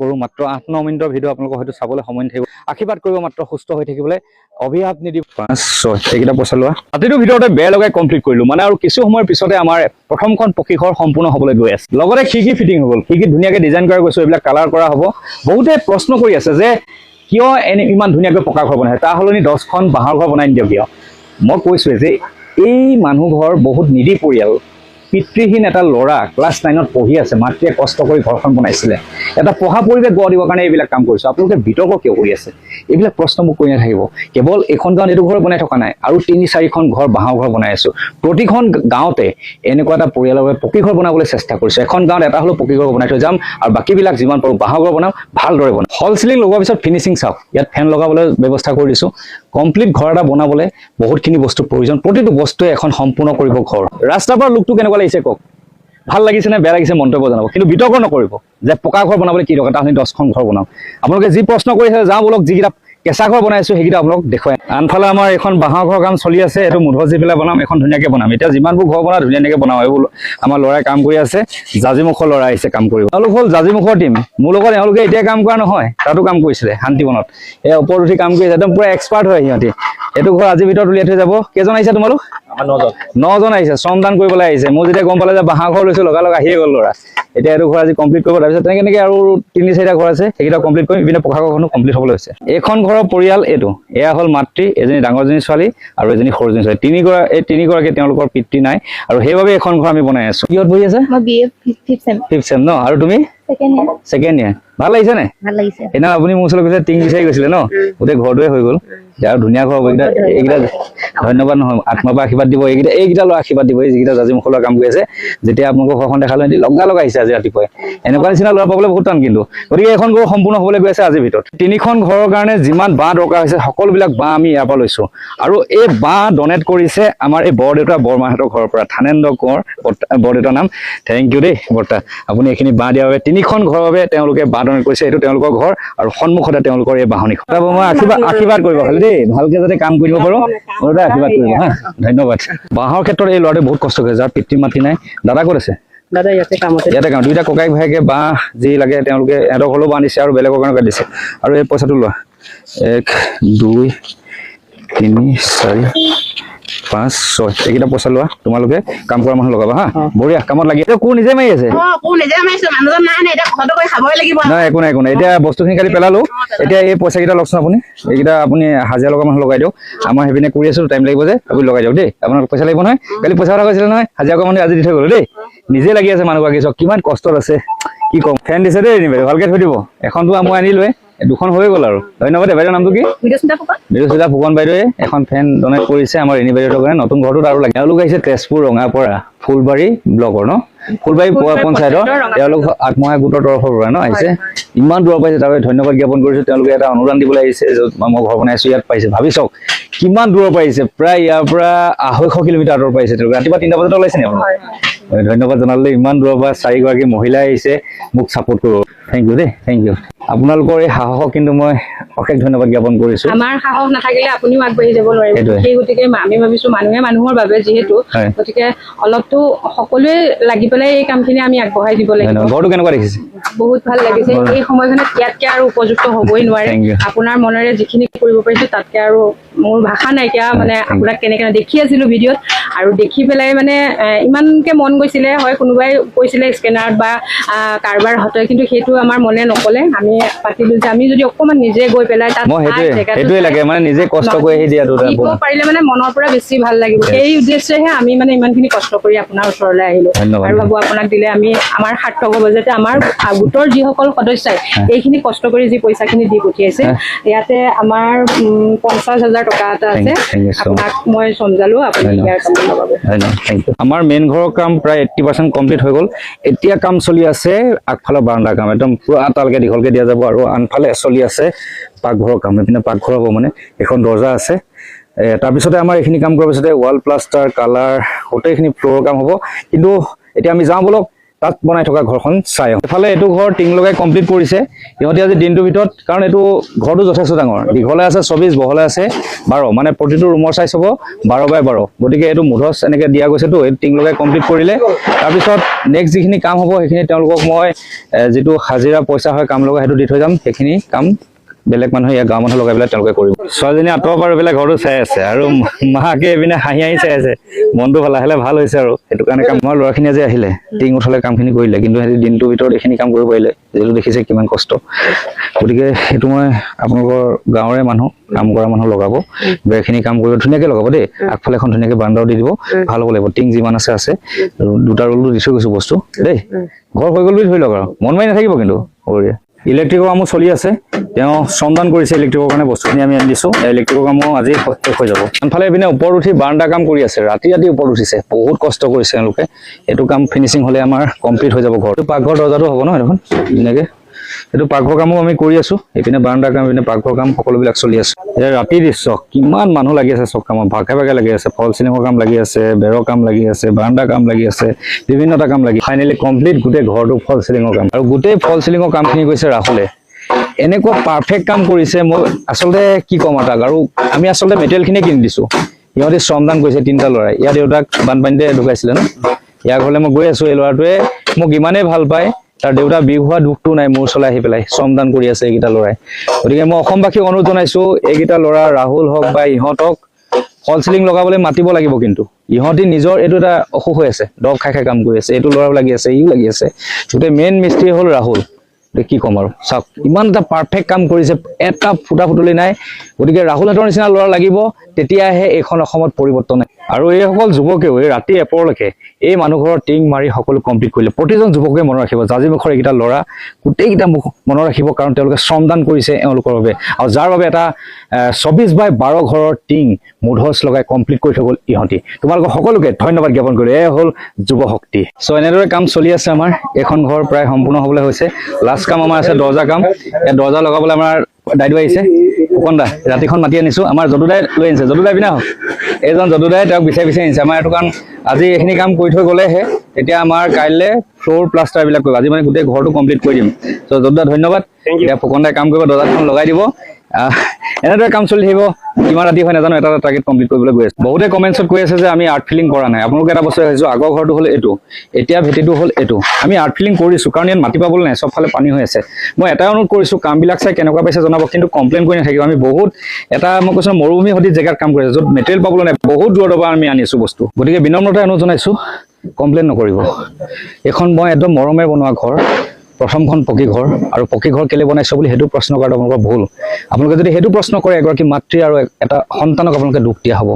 কৰোঁ মাত্ৰ 8-9 মিনিটৰ ভিডিঅ' আপোনালোকক হয়তো চাবলৈ সময় নাথাকিব আশীৰ্বাদ কৰিব মাত্ৰ সুস্থ হৈ থাকিবলৈ অভিশাপ নিদি 5-6 এইকেইটা পইচা লোৱা ৰাতিটোৰ ভিতৰতে বেৰ লগাই কমপ্লিট কৰিলোঁ মানে আৰু কিছু সময়ৰ পিছতে আমাৰ প্ৰথমখন পকী ঘৰ সম্পূৰ্ণ হ'বলৈ গৈ আছে লগতে খিৰিকী ফিটিং হৈ গ'ল খিৰিকী ধুনীয়াকৈ ডিজাইন কৰা গৈছে এইবিলাক কালাৰ কৰা হ'ব বহুতে প্ৰশ্ন কৰি আছে যে কিয় ইমান ধুনীয়াকৈ পকা ঘৰ বনায় তাৰ সলনি 10খন বাঁহৰ ঘৰ বনাই নিদিয়ক কিয় মই কৈছোঁৱে যে এই মানুহ ঘৰ বহুত নিদি পৰিয়াল পিতৃহীন এটা ল'ৰা ক্লাছ 9ত পঢ়ি আছে মাতৃয়ে কষ্ট কৰি ঘৰখন বনাইছিলে এটা পঢ়া পৰিৱেশ গঢ় দিবৰ কাৰণে এইবিলাক কাম কৰিছোঁ আপোনালোকে বিতৰ্ক কিয় কৰি আছে এইবিলাক প্ৰশ্ন মোক কৈ নাথাকিব কেৱল এখন গাঁৱত এইটো ঘৰ বনাই থকা নাই আৰু 3-4খন ঘৰ বাঁহৰ ঘৰ বনাই আছোঁ প্ৰতিখন গাঁৱতে এনেকুৱা এটা পৰিয়ালৰ বাবে পকী ঘৰ বনাবলৈ চেষ্টা কৰিছোঁ এখন গাঁৱত এটা হ'লেও পকী ঘৰ বনাই থৈ যাম আৰু বাকীবিলাক যিমান পাৰোঁ বাঁহৰ ঘৰ বনাম ভালদৰে বনাম হল চিলিং লগোৱাৰ পিছত ফিনিচিং চাওক ইয়াত ফেন লগাবলৈ ব্যৱস্থা কৰি দিছোঁ কমপ্লিট ঘৰ এটা বনাবলৈ বহুতখিনি বস্তুৰ প্ৰয়োজন প্ৰতিটো বস্তুৱে এখন সম্পূৰ্ণ কৰিব ঘৰ ৰাস্তাৰ পৰা লুকটো কেনেকুৱা লাগিছে কওক ভাল লাগিছে নে বেয়া লাগিছে মন্তব্য জনাব কিন্তু বিতৰ্ক নকৰিব যে পকা ঘৰ বনাবলৈ কি দৰকাৰ আমি 10খন ঘৰ বনাম আপোনালোকে যি প্ৰশ্ন কৰিছে যাওঁ বলক যিকেইটা কেঁচা ঘৰ বনাইছোঁ সেইকেইটা আপোনালোক দেখুৱাই আনফালে আমাৰ এখন বাঁহৰ ঘৰ কাম চলি আছে এইটো মুধজি পেলাই বনাম এখন ধুনীয়াকৈ বনাম এতিয়া যিমানবোৰ ঘৰ বনাওঁ ধুনীয়াকৈ বনাওঁ এইবোৰ আমাৰ ল'ৰাই কাম কৰি আছে জাজিমুখৰ ল'ৰা আহিছে কাম কৰিব তেওঁলোক হ'ল জাজিমুখৰ টিম মোৰ লগত এওঁলোকে এতিয়া কাম কৰা নহয় তাতো কাম কৰিছিলে শান্তিবনত এই ওপৰত উঠি কাম কৰিছে একদম পুৰা এক্সপাৰ্ট হয় সিহঁতি এইটো ঘৰ আজিৰ ভিতৰত উলিয়াই থৈ যাব কেইজন আহিছে তোমালোক 9জন আহিছে শ্ৰমদান কৰিবলৈ আহিছে মই যেতিয়া গম পালে যে বাঁহৰ ঘৰ লৈছোঁ লগালগ আহিয়ে গ'ল ল'ৰা এতিয়া এইটো ঘৰ আজি কমপ্লিট কৰিব তাৰপিছত তেনেকৈ আৰু 3-4টা ঘৰ আছে সেইকেইটা কমপ্লিট কৰিম ইপিনে পকা ঘৰখনো কমপ্লিট হ'বলৈ হৈছে এইখন ঘৰৰ পৰিয়াল এইটো এয়া হ'ল মাতৃ এজনী ডাঙৰজনী ছোৱালী আৰু এজনী সৰুজনী ছোৱালী তিনিগৰাকী তেওঁলোকৰ পিতৃ নাই আৰু সেইবাবে এখন ঘৰ আমি বনাই আছোঁ কিহত বহি আছে ফিফ্থ চেম ন আৰু তুমি ছেকেণ্ড ইয়াৰ ভাল লাগিছে নে সেইদিনা আপুনি মোৰ ওচৰত গৈছে টিং বিচাৰি গৈছিলে ন গোটেই ঘৰটোৱে হৈ গ'ল আৰু ধুনীয়া ঘৰ এইকেইটা ধন্যবাদ নহয় আত্মাৰ পৰা আশীৰ্বাদ দিব এইকেইটা ল'ৰা আশীৰ্বাদ দিব এই যিকেইটা জাজিমুখৰ ল'ৰা কাম কৰি আছে যেতিয়া আপোনালোকৰ ঘৰখন দেখালে লগালগ আহিছে আজি ৰাতিপুৱাই এনেকুৱা নিচিনা ল'ৰা পাবলৈ বহুত টান কিন্তু গতিকে এখন ঘৰ সম্পূৰ্ণ হ'বলৈ গৈ আছে আজিৰ ভিতৰত 3খন ঘৰৰ কাৰণে যিমান বাঁহ দৰকাৰ হৈছে সকলোবিলাক বাঁহ আমি ইয়াৰ পৰা লৈছোঁ আৰু এই বাঁহ ডনেট কৰিছে আমাৰ এই বৰদেউতা বৰমাহঁতৰ ঘৰৰ পৰা থানেন্দ্ৰ কোঁৱৰ বৰদেউতাৰ নাম থেংক ইউ দেই বৰ্তা আপুনি এইখিনি বাঁহ দিয়াৰ বাবে 3খন ঘৰৰ বাবে তেওঁলোকে বাঁহ ডনেট কৰিছে এইটো তেওঁলোকৰ ঘৰ আৰু সন্মুখতে তেওঁলোকৰ এই বাঁহনিখন মই আশীৰ্বাদ কৰিব খালি দেই ভালকে যাতে কাম কৰিব পাৰোঁ বৰদেউতাই আশীৰ্বাদ কৰিব হা ধন্যবাদ বাঁহৰ ক্ষেত্ৰত এই ল'ৰাটোৱে বহুত কষ্ট কৰিছে যাৰ পিতৃ মাতৃ নাই দাদা ক'ত আছে ইয়াতে কাম দুইটা ককাইক ভাইকে বাঁহ যি লাগে তেওঁলোকে এহেঁতক হ'লেও বাঁহ দিছে আৰু বেলেগৰ কাৰণে দিছে আৰু এই পইচাটো লোৱা 1 2 3 4 5-6 এইকেইটা পইচা লোৱা তোমালোকে কাম কৰা মানুহ লগাবা হা বঢ়িয়া কামত লাগি কোৰ নিজে মাৰি আছে নাই একো নাই এতিয়া বস্তুখিনি খালি পেলালো এতিয়া এই পইচাকেইটা লওকচোন এইকেইটা আপুনি হাজিৰা লগা মানুহ লগাই দিয়ক আমাৰ সেইপিনে কৰি আছোঁ টাইম লাগিব যে আপুনি লগাই দিয়ক দেই আপোনাক পইচা লাগিব নহয় কালি পইচা কথা কৈছিলে নহয় হাজিৰা কৰা মানুহ আজি দি থৈ গ'লো দেই নিজে লাগি আছে মানুহগৰাকী চাওক কিমান কষ্টত আছে কি ক'ম ফেন দিছে দেই নিবে ভালকৈ থৈ দিব এখনটো মই আনিলোৱে 2খন হৈ গ'ল আৰু ধন্যবাদ বাইদেউৰ নামটো কি বিৰস্মিতা ফুকন বাইদেৱে এখন ফেন ডনেট কৰিছে আমাৰ এনি বাইদেউৰ কাৰণে নতুন ঘৰটোত আৰু লাগে তেওঁলোক আহিছে তেজপুৰ ৰঙাপৰা ফুলবাৰী ব্লকৰ ন ফুলবাৰী পঞ্চায়তৰ তেওঁলোক আত্মসহায়ক গোটৰ তৰফৰ পৰা ন আহিছে ইমান দূৰৰ পাইছে তাৰ বাবে ধন্যবাদ জ্ঞাপন কৰিছোঁ তেওঁলোকে এটা অনুদান দিবলৈ আহিছে য'ত মই ঘৰ বনাইছোঁ ইয়াত পাইছে ভাবি চাওক কিমান দূৰৰ পাৰিছে প্ৰায় ইয়াৰ পৰা 250 কিলোমিটাৰ আঁতৰ পাইছে তেওঁলোকে ৰাতিপুৱা 3টা বজাত ওলাইছে নে আপোনালোক ধন্যবাদ জনালে ইমান দূৰৰ পৰা 4গৰাকী মহিলা আহিছে মোক ছাপোৰ্ট কৰিব থেংক ইউ দেই থেংক ইউ আপোনালোকৰ এই সাহসক কিন্তু মই অশেষ ধন্যবাদ জ্ঞাপন কৰিছোঁ আমাৰ সাহস নাথাকিলে আপুনিও আগবাঢ়ি যাব নোৱাৰিব সেই গতিকে আমি ভাবিছোঁ মানুহে মানুহৰ বাবে যিহেতু গতিকে অলপতো সকলোৱে লাগি পেলাই এই কামখিনি আমি আগবঢ়াই দিব লাগিব ঘৰটো কেনেকুৱা দেখিছে বহুত ভাল লাগিছে এই সময়খনত ইয়াতকৈ আৰু উপযুক্ত হ'বই নোৱাৰে আপোনাৰ মনেৰে যিখিনি কৰিব পাৰিছোঁ তাতকৈ আৰু মোৰ ভাষা নাইকিয়া মানে আপোনাক কেনেকৈ দেখি আছিলোঁ ভিডিঅ'ত আৰু দেখি পেলাই মানে ইমানকৈ মন গৈছিলে হয় কোনোবাই কৈছিলে স্কেনাৰত বা কাৰোবাৰ হাতত কিন্তু সেইটো আমাৰ মনে নক'লে আমি পাতিলোঁ যে আমি যদি অকণমান নিজে গৈ পেলাই তাত সেইটোৱে লাগে মানে নিজে কষ্ট কৰি আহি দিয়াটো পাৰিলে মানে মনৰ পৰা বেছি ভাল লাগিব সেই উদ্দেশ্যেহে আমি মানে ইমানখিনি কষ্ট কৰি আপোনাৰ ওচৰলৈ আহিলোঁ আৰু ভাবোঁ আপোনাক দিলে আমি আমাৰ সাৰ্থক হ'ব যাতে আমাৰ গোটৰ যিসকল সদস্যই এইখিনি কষ্ট কৰি যি পইচাখিনি দি পঠিয়াইছে ইয়াতে আমাৰ 50,000 টকা এটা আছে আপোনাক মই সমজালোঁ আপুনি ইয়াৰ কামত লগাব আমাৰ মেইন ঘৰৰ কাম প্ৰায় 80% কমপ্লিট হৈ গ'ল এতিয়া কাম চলি আছে আগফালৰ বাৰাণ্ডাৰ কাম একদম পুৰা তালকে দীঘলকৈ দিয়া যাব আৰু আনফালে চলি আছে পাকঘৰৰ কাম এইপিনে পাকঘৰ হ'ব মানে এখন দৰ্জা আছে তাৰপিছতে আমাৰ এইখিনি কাম কৰাৰ পিছতে ৱাল প্লাষ্টাৰ কালাৰ গোটেইখিনি ফ্ল'ৰৰ কাম হ'ব কিন্তু এতিয়া আমি যাওঁ বলক তাত বনাই থকা ঘৰখন চাই এফালে এইটো ঘৰ টিং লগাই কমপ্লিট কৰিছে ইহঁতে আজি দিনটোৰ ভিতৰত কাৰণ এইটো ঘৰটো যথেষ্ট ডাঙৰ দীঘলে আছে 24 বহলে আছে 12 মানে প্ৰতিটো ৰুমৰ চাইজ হ'ব 12x12 গতিকে এইটো মুধচ এনেকৈ দিয়া গৈছেতো এই টিং লগাই কমপ্লিট কৰিলে তাৰপিছত নেক্সট যিখিনি কাম হ'ব সেইখিনি তেওঁলোকক মই যিটো হাজিৰা পইচা হয় কাম লগা সেইটো দি থৈ যাম সেইখিনি কাম বেলেগ মানুহে ইয়াৰ গাঁৱৰ মানুহ লগাই পেলাই তেওঁলোকে কৰিব ছোৱালীজনী আঁতৰৰ পৰা বেলেগ ঘৰটো চাই আছে আৰু মাকে এপিনে হাঁহি হাঁহি চাই আছে মনটো লাহে ভাল হৈছে আৰু সেইটো কাৰণে কাম আমাৰ ল'ৰাখিনি আজি আহিলে টিং উঠালে কামখিনি কৰিলে কিন্তু সিহঁতি দিনটোৰ ভিতৰত এইখিনি কাম কৰিব পাৰিলে যিহেতু দেখিছে কিমান কষ্ট গতিকে সেইটো মই আপোনালোকৰ গাঁৱৰে মানুহ কাম কৰা মানুহ লগাব বেৰখিনি কাম কৰিব ধুনীয়াকৈ লগাব দেই আগফালে এখন ধুনীয়াকৈ বাৰান্দাও দি দিব ভাল হ'ব লাগিব টিং যিমান আছে দুটা ৰোলো দি থৈ গৈছোঁ বস্তু দেই ঘৰ হৈ গ'ল বুলি ধৰি লওক আৰু মন মাৰি নাথাকিব কিন্তু সৰুৰে ইলেক্ট্ৰিকৰ কামো চলি আছে তেওঁ শ্ৰমদান কৰিছে ইলেক্ট্ৰিকৰ কাৰণে বস্তুখিনি আমি আনি দিছোঁ ইলেক্ট্ৰিকৰ কামো আজি শেষ হৈ যাব আনফালে এইপিনে ওপৰত উঠি বাৰান্দা কাম কৰি আছে ৰাতি ওপৰত উঠিছে বহুত কষ্ট কৰিছে তেওঁলোকে এইটো কাম ফিনিচিং হ'লে আমাৰ কমপ্লিট হৈ যাব ঘৰটো পাকঘৰ দৰ্জাটো হ'ব নহয় দেখোন ধুনীয়াকৈ এইটো পাকঘৰ কামো আমি কৰি আছোঁ এইপিনে বাৰান্দা কাম এইপিনে পাকঘৰ কাম সকলোবিলাক চলি আছে এতিয়া ৰাতি দৃশ্য কিমান মানুহ লাগি আছে চব কামত ভাগে ভাগে লাগি আছে ফল চিলিঙৰ কাম লাগি আছে বেৰৰ কাম লাগি আছে বাৰান্দা কাম লাগি আছে বিভিন্নটা কাম লাগি ফাইনেলি কমপ্লিট গোটেই ঘৰটো ফল চিলিঙৰ কাম আৰু গোটেই ফল চিলিঙৰ কামখিনি কৰিছে ৰাহুলে এনেকুৱা পাৰফেক্ট কাম কৰিছে মই আচলতে কি ক'ম তাক আৰু আমি আচলতে মেটেৰিয়েলখিনি কিনি দিছোঁ সিহঁতে শ্ৰমদান কৰিছে 3টা ল'ৰাই ইয়াৰ দেউতাক বানপানীতে ঢুকাইছিলে ন ইয়াৰ ঘৰলৈ মই গৈ আছোঁ এই ল'ৰাটোৱে মোক ইমানেই ভাল পায় তাৰ দেউতা বিষ হোৱা দুখটো নাই মোৰ চলাই আহি পেলাই শ্ৰমদান কৰি আছে এইকেইটা ল'ৰাই গতিকে মই অসমবাসীক অনুৰোধ জনাইছোঁ এইকেইটা ল'ৰা ৰাহুল হওক বা ইহঁতক ফল চিলিং লগাবলৈ মাতিব লাগিব কিন্তু ইহঁতি নিজৰ এইটো এটা অসুখ হৈ আছে দৰৱ খাই কাম কৰি আছে এইটো ল'ৰাও লাগি আছে ইও লাগি আছে গোটেই মেইন মিস্ত্ৰী হ'ল ৰাহুল কি ক'ম আৰু চাওক ইমান এটা পাৰফেক্ট কাম কৰিছে এটা ফুটা ফুটলি নাই গতিকে ৰাহুলহঁতৰ নিচিনা ল'ৰা লাগিব তেতিয়াহে এইখন অসমত পৰিৱৰ্তন হয় আৰু এইসকল যুৱকেও এই ৰাতি এপৰলৈকে এই মানুহঘৰৰ টিং মাৰি সকলো কমপ্লিট কৰিলে প্ৰতিজন যুৱকে মনত ৰাখিব জাজিমুখৰ এইকেইটা ল'ৰা গোটেইকেইটা মুখ মনত ৰাখিব কাৰণ তেওঁলোকে শ্ৰমদান কৰিছে এওঁলোকৰ বাবে আৰু যাৰ বাবে এটা 24x12 ঘৰৰ টিং মুধচ লগাই কমপ্লিট কৰি থৈ গ'ল ইহঁতি তোমালোকক সকলোকে ধন্যবাদ জ্ঞাপন কৰিলোঁ এয়া হ'ল যুৱ শক্তি চ' এনেদৰে কাম চলি আছে আমাৰ এইখন ঘৰ প্ৰায় সম্পূৰ্ণ হ'বলৈ হৈছে লাষ্ট কাম আমাৰ আছে দৰ্জা কাম এই দৰ্জা লগাবলৈ আমাৰ দাইদেউ আহিছে ফুকনদা ৰাতিখন মাতি আনিছোঁ আমাৰ যদুদাই লৈ আনিছে যদুদাই বিনা হওক এইজন যদুদাই তেওঁক বিচাৰি আনিছে আমাৰ এইটো কাৰণ আজি এইখিনি কাম কৰি থৈ গ'লেহে তেতিয়া আমাৰ কাইলৈ ফ্ল'ৰ প্লাষ্টাৰ এইবিলাক কৰিব আজি মানে গোটেই ঘৰটো কমপ্লিট কৰি দিম চ' যদুদা ধন্যবাদ এতিয়া ফুকনদাই কাম কৰিব দৰ্জাখন লগাই দিব এনেদৰে কাম চলি থাকিব কিমান ৰাতি হয় নাজানো এটা টাৰ্গেট কমপ্লিট কৰিবলৈ গৈ আছে বহুতে কমেণ্টছত কৈ আছে যে আমি আৰ্ট ফিলিং কৰা নাই আপোনালোকে এটা বস্তু আহিছোঁ আগৰ ঘৰটো হ'ল এইটো এতিয়া ভেটিটো হ'ল এইটো আমি আৰ্ট ফিলিং কৰিছোঁ কাৰণ ইয়াত মাটি পাবলৈ নাই চবফালে পানী হৈ আছে মই এটাই অনুৰোধ কৰিছোঁ কামবিলাক চাই কেনেকুৱা পাইছে জনাব কিন্তু কমপ্লেইন কৰি নাথাকিব আমি বহুত এটা মই কৈছোঁ মৰুভূমি সদৃশ জেগাত কাম কৰি আছোঁ য'ত মেটেৰিয়েল পাবলৈ নাই বহুত দূৰৰ পৰা আমি আনিছোঁ বস্তু গতিকে বিনম্ৰতাৰে অনুৰোধ জনাইছোঁ কমপ্লেইন নকৰিব এইখন মই একদম মৰমেৰে বনোৱা ঘৰ প্ৰথমখন পকী ঘৰ আৰু পকী ঘৰ কেলে বনাইছে বুলি সেইটো প্ৰশ্ন কৰাটো আপোনালোকৰ ভুল আপোনালোকে যদি সেইটো প্ৰশ্ন কৰে এগৰাকী মাতৃ আৰু এটা সন্তানক আপোনালোকে দুখ দিয়া হ'ব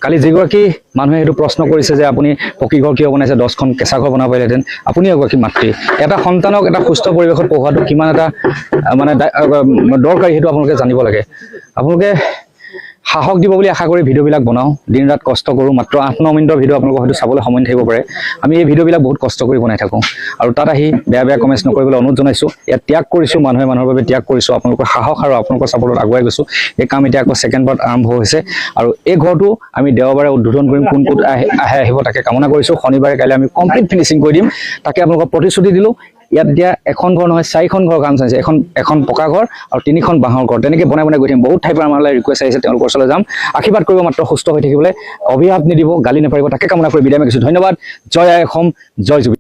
কালি যিগৰাকী মানুহে সেইটো প্ৰশ্ন কৰিছে যে আপুনি পকী ঘৰ কিয় বনাইছে 10খন কেঁচা ঘৰ বনাব পাৰিলেহেঁতেন আপুনি এগৰাকী মাতৃ এটা সন্তানক এটা সুস্থ পৰিৱেশত পঢ়োৱাটো কিমান এটা মানে দৰকাৰী সেইটো আপোনালোকে জানিব লাগে আপোনালোকে সাহস দিব বুলি আশা কৰি ভিডিঅ'বিলাক বনাওঁ দিন ৰাত কষ্ট কৰোঁ মাত্ৰ 8-9 মিনিটৰ ভিডিঅ' আপোনালোকক হয়তো চাবলৈ সময় থাকিব পাৰে আমি এই ভিডিঅ'বিলাক বহুত কষ্ট কৰি বনাই থাকোঁ আৰু তাত আহি বেয়া কমেণ্টছ নকৰিবলৈ অনুৰোধ জনাইছোঁ ইয়াত ত্যাগ কৰিছোঁ মানুহে মানুহৰ বাবে ত্যাগ কৰিছোঁ আপোনালোকৰ সাহস আৰু আপোনালোকৰ চাপৰ্টত আগুৱাই গৈছোঁ এই কাম এতিয়া আকৌ ছেকেণ্ড পাৰ্ট আৰম্ভ হৈছে আৰু এই ঘৰটো আমি দেওবাৰে উদ্বোধন কৰিম কোন ক'ত আহিব তাকে কামনা কৰিছোঁ শনিবাৰে কাইলৈ আমি কমপ্লিট ফিনিচিং কৰি দিম তাকে আপোনালোকক প্ৰতিশ্ৰুতি দিলোঁ ইয়াত এতিয়া এখন ঘৰ নহয় 4খন ঘৰ কাম চাইছে এখন পকা ঘৰ আৰু 3খন বাঁহৰ ঘৰ তেনেকৈ বনাই গৈ থাকিম বহুত ঠাইৰ পৰা আমালৈ ৰিকুৱেষ্ট আহিছে তেওঁলোকৰ ওচৰলৈ যাম আশীৰ্বাদ কৰিব মাত্ৰ সুস্থ হৈ থাকিবলৈ অভিশাপ নিদিব গালি নাপাৰিব তাকে কামনা কৰি বিদায় মাগিছোঁ ধন্যবাদ জয় আই অসম জয় যুৱ